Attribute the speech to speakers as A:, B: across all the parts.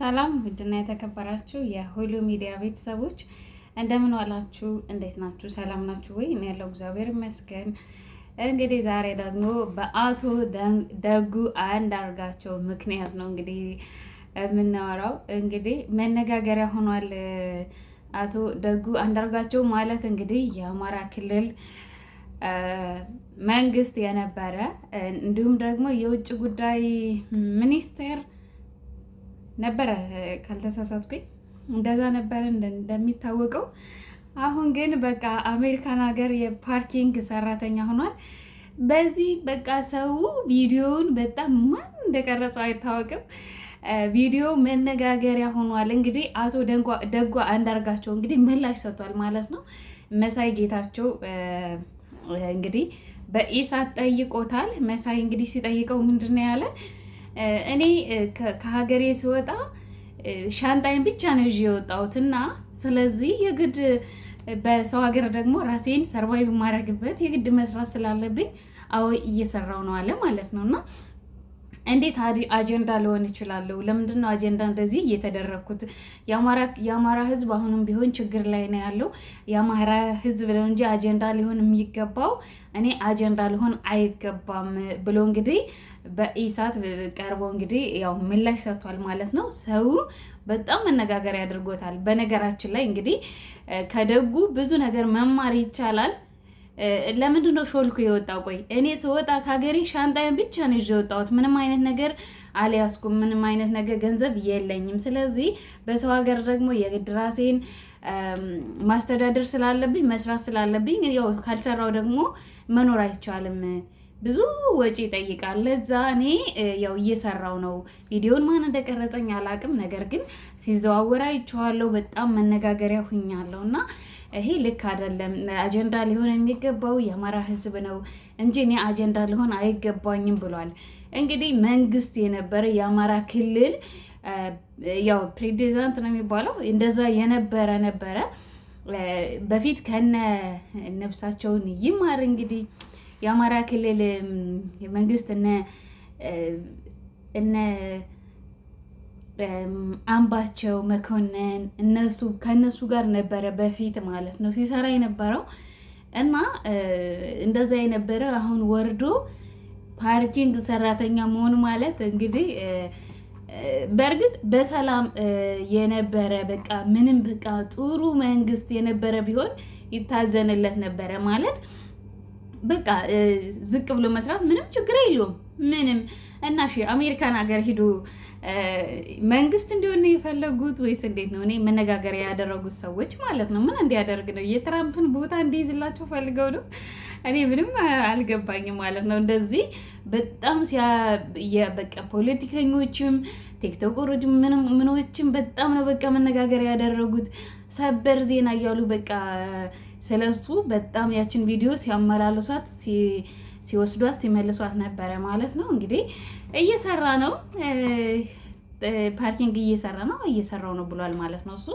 A: ሰላም ውድና የተከበራችሁ የሁሉ ሚዲያ ቤተሰቦች እንደምን ዋላችሁ? እንዴት ናችሁ? ሰላም ናችሁ ወይ? እኔ ያለው እግዚአብሔር ይመስገን። እንግዲህ ዛሬ ደግሞ በአቶ ደጉ አንዳርጋቸው ምክንያት ነው እንግዲህ የምናወራው። እንግዲህ መነጋገሪያ ሆኗል። አቶ ደጉ አንዳርጋቸው ማለት እንግዲህ የአማራ ክልል መንግስት የነበረ እንዲሁም ደግሞ የውጭ ጉዳይ ሚኒስቴር ነበረ ካልተሳሳትኩኝ፣ እንደዛ ነበረ እንደሚታወቀው። አሁን ግን በቃ አሜሪካን ሀገር የፓርኪንግ ሰራተኛ ሆኗል። በዚህ በቃ ሰው ቪዲዮውን በጣም ማን እንደቀረጸው አይታወቅም። ቪዲዮ መነጋገሪያ ሆኗል። እንግዲህ አቶ ደጉ አንዳርጋቸው እንግዲህ ምላሽ ሰጥቷል ማለት ነው። መሳይ ጌታቸው እንግዲህ በኢሳት ጠይቆታል። መሳይ እንግዲህ ሲጠይቀው ምንድን ነው ያለ? እኔ ከሀገሬ ስወጣ ሻንጣይን ብቻ ነው ይዤ የወጣሁት እና ስለዚህ የግድ በሰው ሀገር ደግሞ ራሴን ሰርቫይቭ ማድረግበት የግድ መስራት ስላለብኝ አዎ እየሰራው ነው አለ ማለት ነው። እና እንዴት አጀንዳ ልሆን እችላለሁ? ለምንድን ነው አጀንዳ እንደዚህ እየተደረግኩት? የአማራ ሕዝብ አሁንም ቢሆን ችግር ላይ ነው ያለው። የአማራ ሕዝብ ነው እንጂ አጀንዳ ሊሆን የሚገባው እኔ አጀንዳ ሊሆን አይገባም ብሎ እንግዲህ በኢሳት ቀርቦ እንግዲህ ያው ምላሽ ሰጥቷል ማለት ነው። ሰው በጣም መነጋገሪያ አድርጎታል። በነገራችን ላይ እንግዲህ ከደጉ ብዙ ነገር መማር ይቻላል። ለምንድን ነው ሾልኩ የወጣው? ቆይ እኔ ስወጣ ከሀገሬ ሻንጣዬን ብቻ ነው ይዤ የወጣሁት። ምንም አይነት ነገር አልያዝኩም። ምንም አይነት ነገር ገንዘብ የለኝም። ስለዚህ በሰው ሀገር ደግሞ የግድ ራሴን ማስተዳደር ስላለብኝ መስራት ስላለብኝ ያው ካልሰራው ደግሞ መኖር አይቻልም። ብዙ ወጪ ይጠይቃል። ለዛ እኔ ያው እየሰራው ነው። ቪዲዮን ማን እንደቀረጸኝ አላውቅም፣ ነገር ግን ሲዘዋወር አይቼዋለሁ። በጣም መነጋገሪያ ሁኛለሁ እና ይሄ ልክ አይደለም። አጀንዳ ሊሆን የሚገባው የአማራ ሕዝብ ነው እንጂ እኔ አጀንዳ ሊሆን አይገባኝም ብሏል። እንግዲህ መንግስት የነበረ የአማራ ክልል ያው ፕሬዚዳንት ነው የሚባለው እንደዛ ነበረ በፊት ከነ ነፍሳቸውን ይማር እንግዲህ የአማራ ክልል መንግስት እነ አምባቸው መኮንን ከነሱ ጋር ነበረ በፊት ማለት ነው ሲሰራ የነበረው እና እንደዛ የነበረ አሁን ወርዶ ፓርኪንግ ሰራተኛ መሆኑ ማለት እንግዲህ በእርግጥ በሰላም የነበረ በቃ ምንም በቃ ጥሩ መንግስት የነበረ ቢሆን ይታዘንለት ነበረ ማለት በቃ ዝቅ ብሎ መስራት ምንም ችግር የለውም። ምንም እና እሺ አሜሪካን ሀገር ሂዱ መንግስት እንዲሆን የፈለጉት ወይስ እንዴት ነው? እኔ መነጋገሪያ ያደረጉት ሰዎች ማለት ነው ምን እንዲያደርግ ነው? የትራምፕን ቦታ እንዲይዝላቸው ፈልገው ነው? እኔ ምንም አልገባኝም ማለት ነው። እንደዚህ በጣም በቃ ፖለቲከኞችም ቲክቶከሮች ምኖችም በጣም ነው በቃ መነጋገሪያ ያደረጉት። ሰበር ዜና እያሉ በቃ ስለሱ በጣም ያችን ቪዲዮ ሲያመላልሷት ሲወስዷት ሲመልሷት ነበረ ማለት ነው። እንግዲህ እየሰራ ነው፣ ፓርኪንግ እየሰራው ነው ብሏል ማለት ነው እሱ።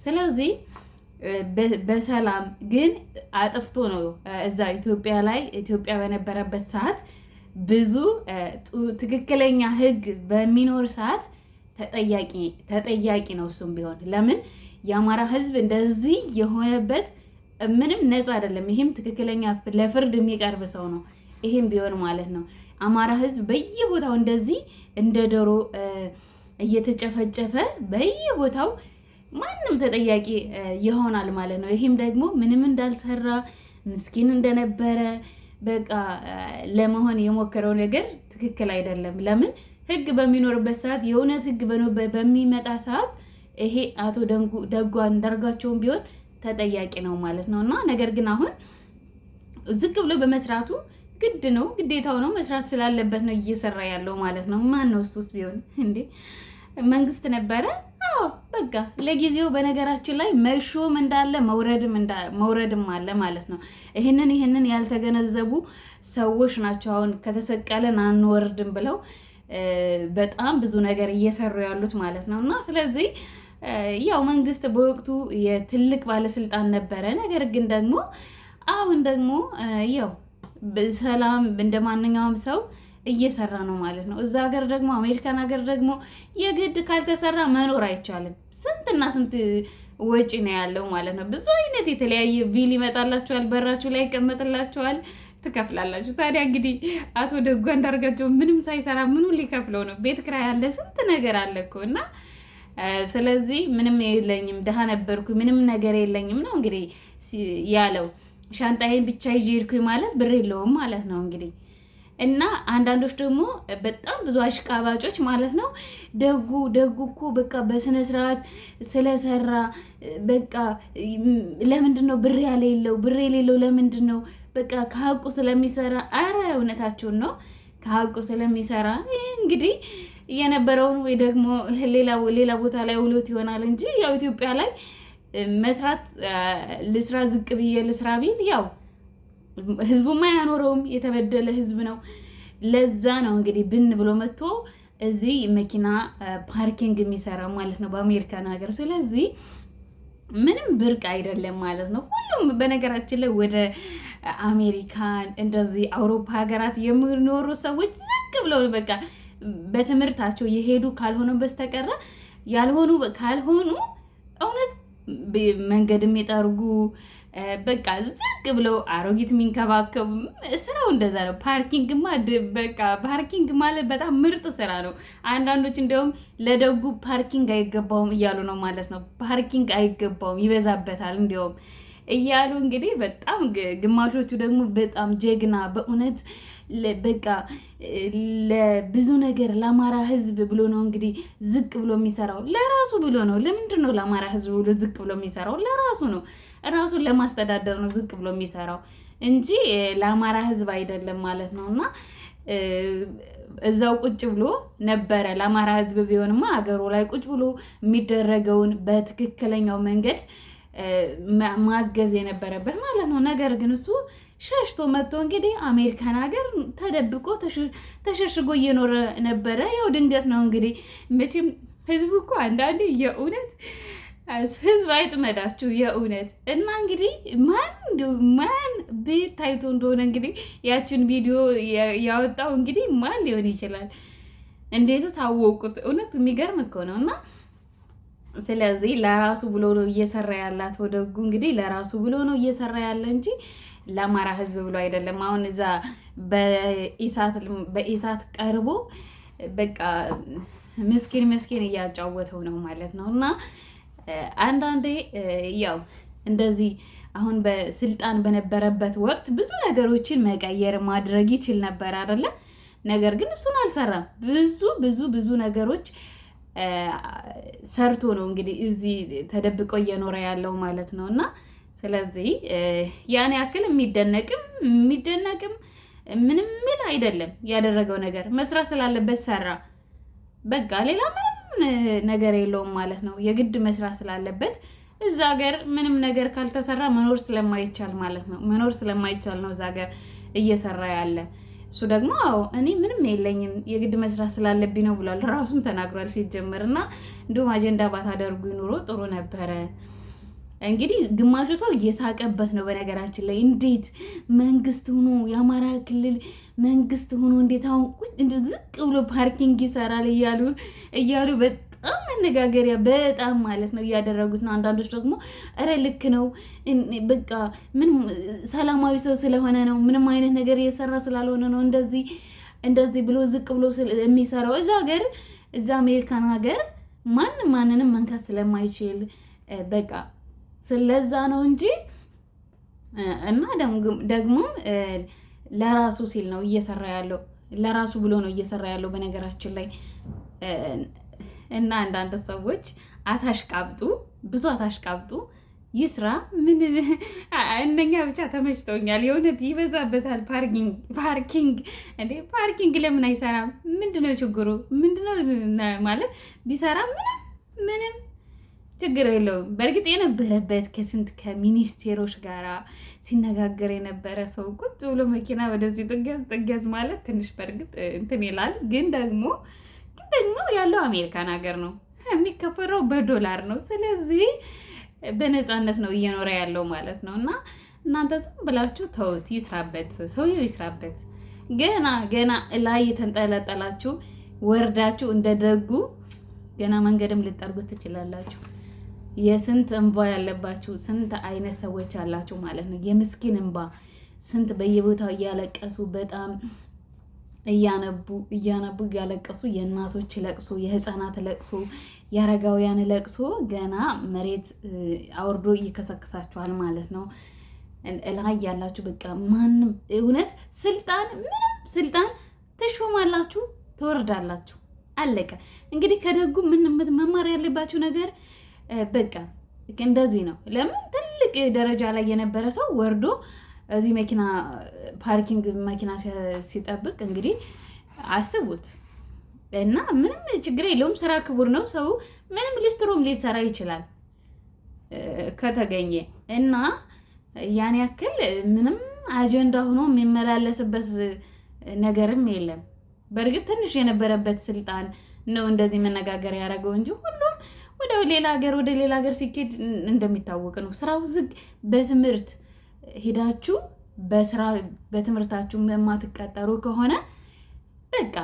A: ስለዚህ በሰላም ግን አጥፍቶ ነው እዛ ኢትዮጵያ በነበረበት ሰዓት ብዙ ትክክለኛ ሕግ በሚኖር ሰዓት ተጠያቂ ነው እሱም ቢሆን። ለምን የአማራ ሕዝብ እንደዚህ የሆነበት ምንም ነፃ አይደለም። ይሄም ትክክለኛ ለፍርድ የሚቀርብ ሰው ነው። ይሄም ቢሆን ማለት ነው አማራ ህዝብ በየቦታው እንደዚህ እንደ ዶሮ እየተጨፈጨፈ በየቦታው ማንም ተጠያቂ ይሆናል ማለት ነው። ይሄም ደግሞ ምንም እንዳልሰራ ምስኪን እንደነበረ በቃ ለመሆን የሞከረው ነገር ትክክል አይደለም። ለምን ህግ በሚኖርበት ሰዓት የእውነት ህግ በሚመጣ ሰዓት ይሄ አቶ ደጉ አንዳርጋቸውም ቢሆን ተጠያቂ ነው ማለት ነው። እና ነገር ግን አሁን ዝቅ ብሎ በመስራቱ ግድ ነው ግዴታው ነው መስራት ስላለበት ነው እየሰራ ያለው ማለት ነው። ማን ነው እሱስ ቢሆን እንዴ? መንግስት ነበረ። አዎ በቃ ለጊዜው በነገራችን ላይ መሾም እንዳለ መውረድም አለ ማለት ነው። ይሄንን ያልተገነዘቡ ሰዎች ናቸው አሁን ከተሰቀለን አንወርድም ብለው በጣም ብዙ ነገር እየሰሩ ያሉት ማለት ነው። እና ስለዚህ ያው መንግስት በወቅቱ የትልቅ ባለስልጣን ነበረ። ነገር ግን ደግሞ አሁን ደግሞ ያው ሰላም እንደማንኛውም ሰው እየሰራ ነው ማለት ነው። እዛ ሀገር ደግሞ አሜሪካን ሀገር ደግሞ የግድ ካልተሰራ መኖር አይቻልም። ስንትና ስንት ወጪ ነው ያለው ማለት ነው። ብዙ አይነት የተለያየ ቢል ይመጣላችኋል፣ በራችሁ ላይ ይቀመጥላችኋል፣ ትከፍላላችሁ። ታዲያ እንግዲህ አቶ ደጉ አንዳርጋቸው ምንም ሳይሰራ ምኑ ሊከፍለው ነው? ቤት ኪራይ አለ፣ ስንት ነገር አለ እኮ እና ስለዚህ ምንም የለኝም ደሃ ነበርኩ ምንም ነገር የለኝም ነው እንግዲህ ያለው። ሻንጣዬን ብቻ ይዤ ሄድኩኝ ማለት ብር የለውም ማለት ነው እንግዲህ። እና አንዳንዶች ደግሞ በጣም ብዙ አሽቃባጮች ማለት ነው ደጉ እኮ በቃ በስነ ስርዓት ስለሰራ በቃ ለምንድን ነው ብር የሌለው ለምንድን ነው? በቃ ከሀቁ ስለሚሰራ። አረ እውነታችሁን ነው፣ ከሀቁ ስለሚሰራ እንግዲህ የነበረውን ወይ ደግሞ ሌላ ቦታ ላይ ውሎት ይሆናል እንጂ ያው ኢትዮጵያ ላይ መስራት ልስራ ዝቅ ብዬ ልስራ ቢል ያው ህዝቡማ ያኖረውም የተበደለ ህዝብ ነው። ለዛ ነው እንግዲህ ብን ብሎ መጥቶ እዚህ መኪና ፓርኪንግ የሚሰራ ማለት ነው በአሜሪካን ሀገር። ስለዚህ ምንም ብርቅ አይደለም ማለት ነው። ሁሉም በነገራችን ላይ ወደ አሜሪካን እንደዚህ አውሮፓ ሀገራት የሚኖሩ ሰዎች ዝቅ ብለው በቃ በትምህርታቸው የሄዱ ካልሆነ በስተቀር ያልሆኑ ካልሆኑ እውነት መንገድ የሚጠርጉ በቃ ዝቅ ብለው አሮጊት የሚንከባከቡ ስራው እንደዛ ነው። ፓርኪንግማ በቃ ፓርኪንግ ማለት በጣም ምርጥ ስራ ነው። አንዳንዶች እንደውም ለደጉ ፓርኪንግ አይገባውም እያሉ ነው ማለት ነው። ፓርኪንግ አይገባውም ይበዛበታል እንዲያውም እያሉ እንግዲህ በጣም ግማሾቹ ደግሞ በጣም ጀግና በእውነት በቃ ለብዙ ነገር ለአማራ ህዝብ ብሎ ነው እንግዲህ ዝቅ ብሎ የሚሰራው። ለራሱ ብሎ ነው። ለምንድን ነው ለአማራ ህዝብ ብሎ ዝቅ ብሎ የሚሰራው? ለራሱ ነው። ራሱን ለማስተዳደር ነው ዝቅ ብሎ የሚሰራው እንጂ ለአማራ ህዝብ አይደለም ማለት ነው። እና እዛው ቁጭ ብሎ ነበረ። ለአማራ ህዝብ ቢሆንማ ሀገሩ ላይ ቁጭ ብሎ የሚደረገውን በትክክለኛው መንገድ ማገዝ የነበረበት ማለት ነው። ነገር ግን እሱ ሸሽቶ መጥቶ እንግዲህ አሜሪካን ሀገር ተደብቆ ተሸሽጎ እየኖረ ነበረ። ያው ድንገት ነው እንግዲህ መቼም ህዝቡ እኮ አንዳንዴ የእውነት ህዝብ አይጥመዳችሁ የእውነት። እና እንግዲህ ማን ቤት ታይቶ እንደሆነ እንግዲህ ያችን ቪዲዮ ያወጣው እንግዲህ ማን ሊሆን ይችላል? እንዴት ታወቁት? እውነት የሚገርም እኮ ነው። እና ስለዚህ ለራሱ ብሎ ነው እየሰራ ያላት ወደጉ እንግዲህ ለራሱ ብሎ ነው እየሰራ ያለ እንጂ ለአማራ ህዝብ ብሎ አይደለም። አሁን እዛ በኢሳት ቀርቦ በቃ ምስኪን እያጫወተው ነው ማለት ነው። እና አንዳንዴ ያው እንደዚህ አሁን በስልጣን በነበረበት ወቅት ብዙ ነገሮችን መቀየር ማድረግ ይችል ነበር አይደለ? ነገር ግን እሱን አልሰራም። ብዙ ነገሮች ሰርቶ ነው እንግዲህ እዚህ ተደብቆ እየኖረ ያለው ማለት ነው። እና ስለዚህ ያን ያክል የሚደነቅም ምንም ምን አይደለም። ያደረገው ነገር መስራት ስላለበት ሰራ። በቃ ሌላ ምንም ነገር የለውም ማለት ነው። የግድ መስራት ስላለበት እዛ ሀገር ምንም ነገር ካልተሰራ መኖር ስለማይቻል ማለት ነው። መኖር ስለማይቻል ነው እዛ ሀገር እየሰራ ያለ። እሱ ደግሞ አዎ እኔ ምንም የለኝም የግድ መስራት ስላለብኝ ነው ብሏል። ራሱም ተናግሯል ሲጀመር። እና እንዲሁም አጀንዳ ባታደርጉ ኑሮ ጥሩ ነበረ። እንግዲህ ግማሹ ሰው እየሳቀበት ነው። በነገራችን ላይ እንዴት መንግስት ሆኖ የአማራ ክልል መንግስት ሆኖ እንዴት አሁን ዝቅ ብሎ ፓርኪንግ ይሰራል እያሉ በጣም መነጋገሪያ በጣም ማለት ነው እያደረጉት ነው። አንዳንዶች ደግሞ እረ ልክ ነው በቃ ምንም ሰላማዊ ሰው ስለሆነ ነው ምንም አይነት ነገር እየሰራ ስላልሆነ ነው እንደዚህ ብሎ ዝቅ ብሎ የሚሰራው። እዛ አሜሪካን ሀገር ማንንም መንካት ስለማይችል በቃ ስለዛ ነው እንጂ እና ደግሞ ለራሱ ሲል ነው እየሰራ ያለው። ለራሱ ብሎ ነው እየሰራ ያለው በነገራችን ላይ። እና አንዳንድ ሰዎች ብዙ አታሽቃብጡ ይስራ። ምን እነኛ ብቻ ተመችቶኛል የእውነት ይበዛበታል። ፓርኪንግ ለምን አይሰራም? ምንድነው ችግሩ? ምንድነው ማለት ቢሰራ ምንም ችግር የለውም። በእርግጥ የነበረበት ከሚኒስቴሮች ጋር ሲነጋገር የነበረ ሰው ቁጭ ብሎ መኪና ወደዚህ ጥገዝ ማለት ትንሽ በእርግጥ እንትን ይላል። ግን ደግሞ ያለው አሜሪካን ሀገር ነው፣ የሚከፈረው በዶላር ነው። ስለዚህ በነፃነት ነው እየኖረ ያለው ማለት ነው። እና እናንተ ዝም ብላችሁ ተውት፣ ይስራበት፣ ሰውየው ይስራበት። ገና ላይ የተንጠለጠላችሁ ወርዳችሁ እንደደጉ ገና መንገድም ልጠርጉት ትችላላችሁ። የስንት እንባ ያለባችሁ ስንት አይነት ሰዎች አላችሁ ማለት ነው። የምስኪን እንባ ስንት በየቦታው እያለቀሱ በጣም እያነቡ እያለቀሱ የእናቶች ለቅሶ፣ የህፃናት ለቅሶ፣ የአረጋውያን ለቅሶ ገና መሬት አውርዶ እየከሰከሳችኋል ማለት ነው። ላይ ያላችሁ በቃ ማንም እውነት ምንም ስልጣን ትሾማላችሁ፣ ትወርዳላችሁ። አለቀ። እንግዲህ ከደጉ ምን መማር ያለባችሁ ነገር በቃ እንደዚህ ነው። ለምን ትልቅ ደረጃ ላይ የነበረ ሰው ወርዶ እዚህ መኪና ፓርኪንግ መኪና ሲጠብቅ እንግዲህ አስቡት። እና ምንም ችግር የለውም። ስራ ክቡር ነው። ሰው ምንም ሊስትሮም ሊሰራ ይችላል ከተገኘ እና ያን ያክል ምንም አጀንዳ ሆኖ የሚመላለስበት ነገርም የለም። በእርግጥ ትንሽ የነበረበት ስልጣን ነው እንደዚህ መነጋገር ያደረገው እንጂ ሁሉም ወደ ሌላ ሀገር ሲኬድ እንደሚታወቅ ነው። ስራው ዝግ። በትምህርት ሄዳችሁ በትምህርታችሁ የማትቀጠሩ ከሆነ በቃ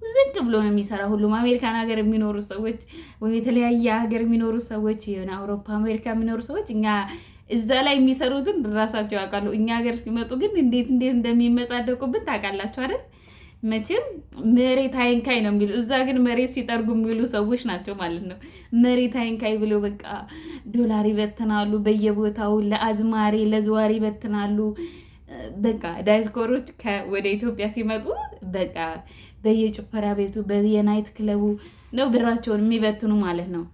A: ዝግ ብሎ ነው የሚሰራ ሁሉም። አሜሪካን ሀገር የሚኖሩ ሰዎች ወይም የተለያየ ሀገር የሚኖሩ ሰዎች የሆነ አውሮፓ፣ አሜሪካ የሚኖሩ ሰዎች እኛ እዛ ላይ የሚሰሩትን ራሳቸው ያውቃሉ። እኛ ሀገር ሲመጡ ግን እንዴት እንደሚመጻደቁብን ታውቃላችሁ አይደል? መቼም መሬት አይንካይ ነው የሚሉ፣ እዛ ግን መሬት ሲጠርጉ የሚሉ ሰዎች ናቸው ማለት ነው። መሬት አይንካይ ብሎ በቃ ዶላር ይበትናሉ በየቦታው፣ ለአዝማሪ ለዝዋሪ ይበትናሉ። በቃ ዳያስፖሮች ወደ ኢትዮጵያ ሲመጡ በቃ በየጭፈራ ቤቱ በየናይት ክለቡ ነው ብራቸውን የሚበትኑ ማለት ነው።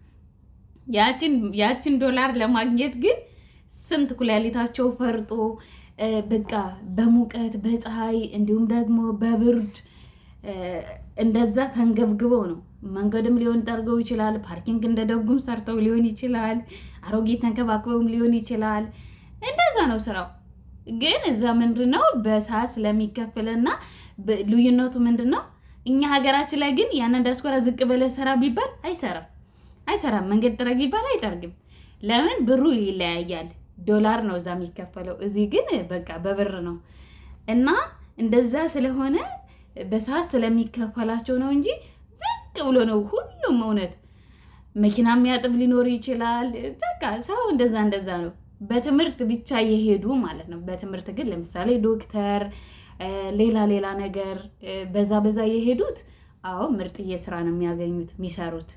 A: ያችን ዶላር ለማግኘት ግን ስንት ኩላሊታቸው ፈርጦ በቃ በሙቀት በፀሐይ እንዲሁም ደግሞ በብርድ እንደዛ ተንገብግበው ነው። መንገድም ሊሆን ጠርገው ይችላል። ፓርኪንግ እንደደጉም ሰርተው ሊሆን ይችላል። አሮጌት ተንከባክበውም ሊሆን ይችላል። እንደዛ ነው ስራው። ግን እዛ ምንድነው በሰዓት ስለሚከፈልና ልዩነቱ ምንድነው? እኛ ሀገራችን ላይ ግን ያንን ዲያስፖራ ዝቅ በለ ስራ ቢባል አይሰራም። መንገድ ጥረግ ቢባል አይጠርግም። ለምን? ብሩ ይለያያል። ዶላር ነው እዛ የሚከፈለው፣ እዚህ ግን በቃ በብር ነው። እና እንደዛ ስለሆነ በሰዓት ስለሚከፈላቸው ነው እንጂ ዝቅ ብሎ ነው ሁሉም። እውነት መኪና የሚያጥብ ሊኖር ይችላል። በቃ ሰው እንደዛ ነው። በትምህርት ብቻ የሄዱ ማለት ነው። በትምህርት ግን ለምሳሌ ዶክተር፣ ሌላ ነገር በዛ የሄዱት አዎ ምርጥዬ ስራ ነው የሚያገኙት የሚሰሩት።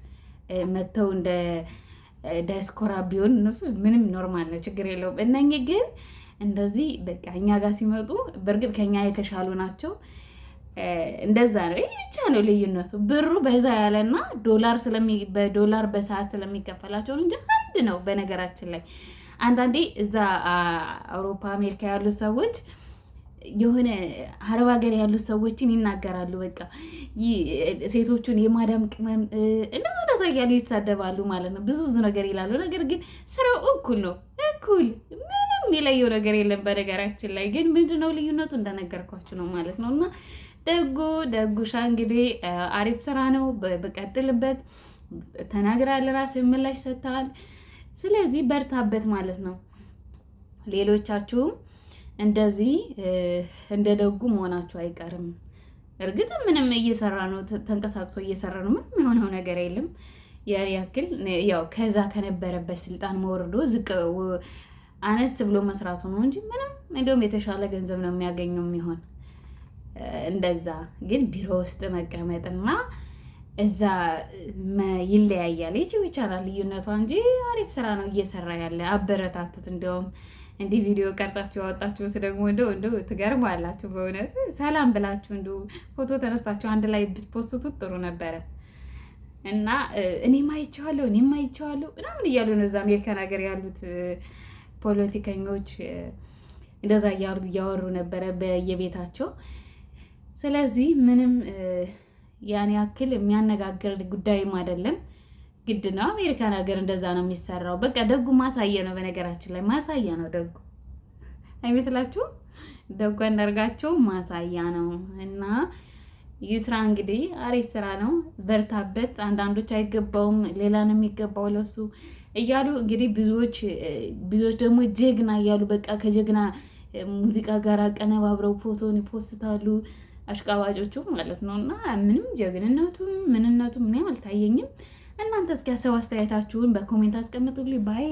A: መተው እንደ ዲያስፖራ ቢሆን እነሱ ምንም ኖርማል ነው፣ ችግር የለውም። እነኚህ ግን እንደዚህ በቃ እኛ ጋር ሲመጡ በእርግጥ ከኛ የተሻሉ ናቸው። እንደዛ ነው። ይህ ብቻ ነው ልዩነቱ። ብሩ በዛ ያለና በዶላር በሰዓት ስለሚከፈላቸው እንጂ አንድ ነው። በነገራችን ላይ አንዳንዴ እዛ አውሮፓ አሜሪካ ያሉ ሰዎች የሆነ አረብ ሀገር ያሉ ሰዎችን ይናገራሉ። በቃ ሴቶቹን የማዳም ቅመም እንደዛ እያሉ ይሳደባሉ ማለት ነው። ብዙ ነገር ይላሉ። ነገር ግን ስራው እኩል ነው። ምንም የለየው ነገር የለም። በነገራችን ላይ ግን ምንድነው ልዩነቱ? እንደነገርኳችሁ ነው ማለት ነው። እና ደጉሻ እንግዲህ አሪፍ ስራ ነው። በቀጥልበት ተናግራል። ራስ ምላሽ ሰጥተዋል። ስለዚህ በርታበት ማለት ነው። ሌሎቻችሁም እንደዚህ እንደ ደጉ መሆናችሁ አይቀርም። እርግጥ ምንም እየሰራ ነው፣ ተንቀሳቅሶ እየሰራ ነው። ምንም የሆነው ነገር የለም። ያክል ያው ከዛ ከነበረበት ስልጣን መወርዶ ዝቅ አነስ ብሎ መስራቱ ነው እንጂ ምንም እንደውም የተሻለ ገንዘብ ነው የሚያገኘው የሚሆን እንደዛ። ግን ቢሮ ውስጥ መቀመጥና እዛ ይለያያል። ይቺው ይቻላል ልዩነቷ እንጂ አሪፍ ስራ ነው እየሰራ ያለ። አበረታቱት። እንደውም እንዲህ ቪዲዮ ቀርጻችሁ ያወጣችሁት ደግሞ እንደው ትገርማላችሁ በእውነት። ሰላም ብላችሁ እንደው ፎቶ ተነስታችሁ አንድ ላይ ብትፖስቱት ጥሩ ነበረ። እና እኔም አይቼዋለሁ ምናምን እያሉ ነው እዛ አሜሪካን ሀገር ያሉት ፖለቲከኞች እንደዛ እያወሩ ነበረ በየቤታቸው። ስለዚህ ምንም ያን ያክል የሚያነጋግር ጉዳይም አይደለም። ግድ ነው። አሜሪካን ሀገር እንደዛ ነው የሚሰራው። በቃ ደጉ ማሳያ ነው። በነገራችን ላይ ማሳያ ነው ደጉ፣ አይመስላችሁ? ደጉ አንዳርጋቸው ማሳያ ነው። እና ይህ ስራ እንግዲህ አሪፍ ስራ ነው። በርታበት። አንዳንዶች አይገባውም፣ ሌላ ነው የሚገባው ለሱ እያሉ እንግዲህ ብዙዎች ደግሞ ጀግና እያሉ በቃ ከጀግና ሙዚቃ ጋር አቀነባብረው ፎቶን ይፖስታሉ አሽቃባጮቹ ማለት ነው። እና ምንም ጀግንነቱም ምንነቱም ምንም አልታየኝም። እናንተ እስኪ ሀሳብ አስተያየታችሁን በኮሜንት አስቀምጡልኝ ባይ